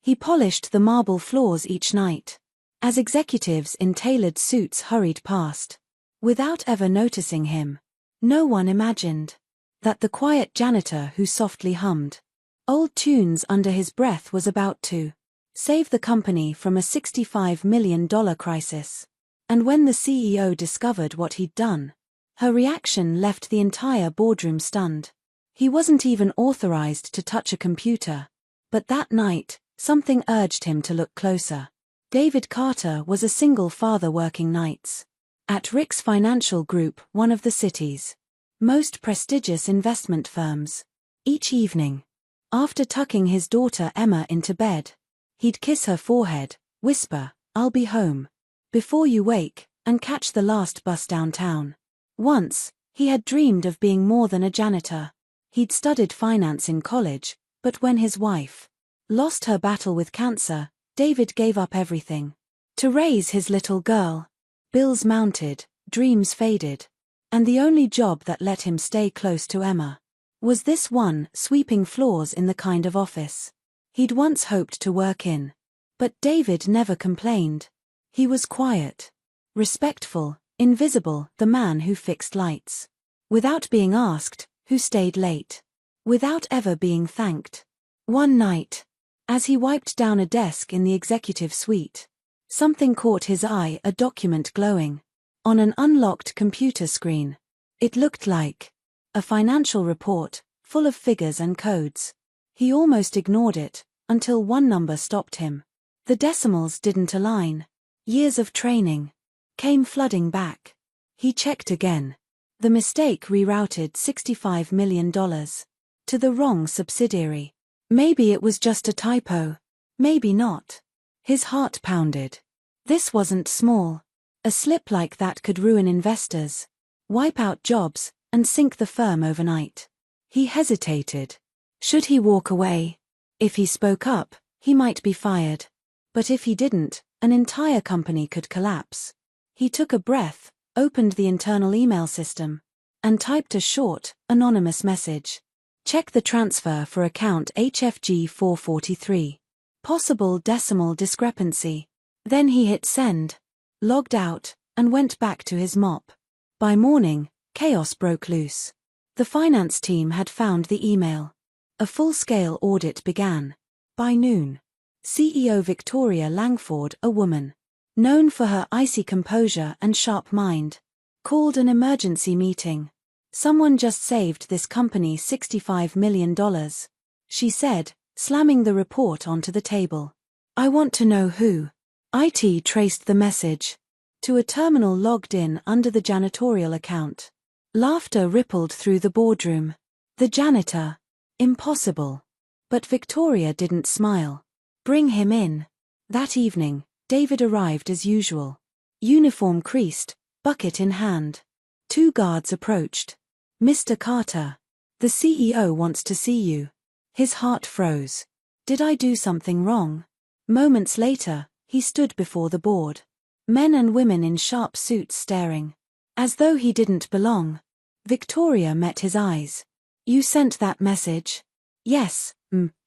He polished the marble floors each night, as executives in tailored suits hurried past. Without ever noticing him, no one imagined that the quiet janitor who softly hummed old tunes under his breath was about to save the company from a $65 million crisis. And when the CEO discovered what he'd done, her reaction left the entire boardroom stunned. He wasn't even authorized to touch a computer. But that night, something urged him to look closer. David Carter was a single father working nights at Rick's Financial Group, one of the city's most prestigious investment firms. Each evening, after tucking his daughter Emma into bed, he'd kiss her forehead, whisper, "I'll be home before you wake," and catch the last bus downtown. Once, he had dreamed of being more than a janitor. He'd studied finance in college, but when his wife lost her battle with cancer, David gave up everything to raise his little girl. Bills mounted, dreams faded, and the only job that let him stay close to Emma was this one, sweeping floors in the kind of office he'd once hoped to work in. But David never complained. He was quiet, respectful, invisible, the man who fixed lights without being asked, who stayed late without ever being thanked. One night, as he wiped down a desk in the executive suite, something caught his eye, a document glowing on an unlocked computer screen. It looked like a financial report, full of figures and codes. He almost ignored it, until one number stopped him. The decimals didn't align. Years of training came flooding back. He checked again. The mistake rerouted $65 million to the wrong subsidiary. Maybe it was just a typo. Maybe not. His heart pounded. This wasn't small. A slip like that could ruin investors, wipe out jobs, and sink the firm overnight. He hesitated. Should he walk away? If he spoke up, he might be fired. But if he didn't, an entire company could collapse. He took a breath, opened the internal email system, and typed a short, anonymous message. Check the transfer for account HFG 443. Possible decimal discrepancy. Then he hit send, logged out, and went back to his mop. By morning, chaos broke loose. The finance team had found the email. A full-scale audit began. By noon, CEO Victoria Langford, a woman known for her icy composure and sharp mind, called an emergency meeting. Someone just saved this company $65 million, she said, slamming the report onto the table. I want to know who. IT traced the message to a terminal logged in under the janitorial account. Laughter rippled through the boardroom. The janitor. Impossible. But Victoria didn't smile. Bring him in. That evening, David arrived as usual. Uniform creased, bucket in hand. 2 guards approached. Mr. Carter. The CEO wants to see you. His heart froze. Did I do something wrong? Moments later, he stood before the board. Men and women in sharp suits staring. As though he didn't belong. Victoria met his eyes. You sent that message? Yes,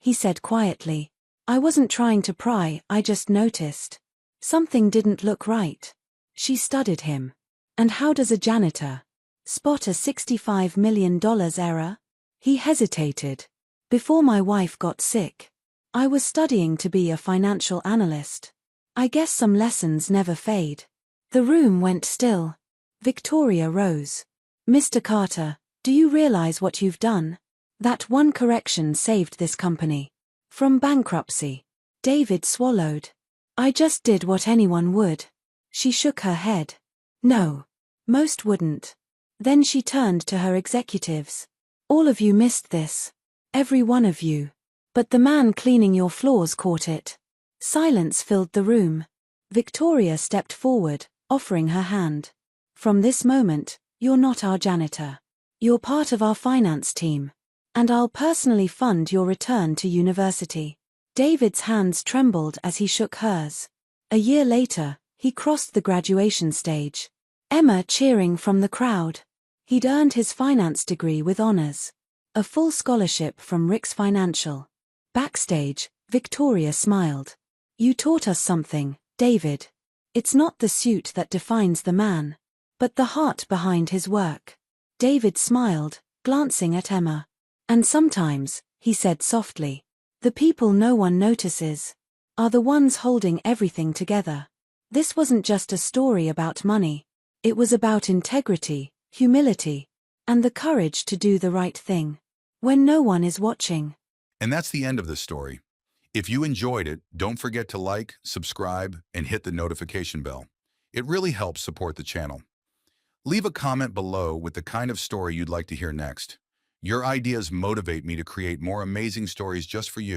he said quietly. I wasn't trying to pry, I just noticed something didn't look right. She studied him. And how does a janitor spot a $65 million error? He hesitated. Before my wife got sick, I was studying to be a financial analyst. I guess some lessons never fade. The room went still. Victoria rose. Mr. Carter, do you realize what you've done? That one correction saved this company from bankruptcy. David swallowed. I just did what anyone would. She shook her head. No. Most wouldn't. Then she turned to her executives. All of you missed this. Every one of you. But the man cleaning your floors caught it. Silence filled the room. Victoria stepped forward, offering her hand. From this moment, you're not our janitor. You're part of our finance team. And I'll personally fund your return to university. David's hands trembled as he shook hers. A year later, he crossed the graduation stage. Emma cheering from the crowd. He'd earned his finance degree with honors. A full scholarship from Rick's Financial. Backstage, Victoria smiled. You taught us something, David. It's not the suit that defines the man, but the heart behind his work. David smiled, glancing at Emma. And sometimes, he said softly, the people no one notices are the ones holding everything together. This wasn't just a story about money. It was about integrity, humility, and the courage to do the right thing when no one is watching. And that's the end of the story. If you enjoyed it, don't forget to like, subscribe, and hit the notification bell. It really helps support the channel. Leave a comment below with the kind of story you'd like to hear next. Your ideas motivate me to create more amazing stories just for you.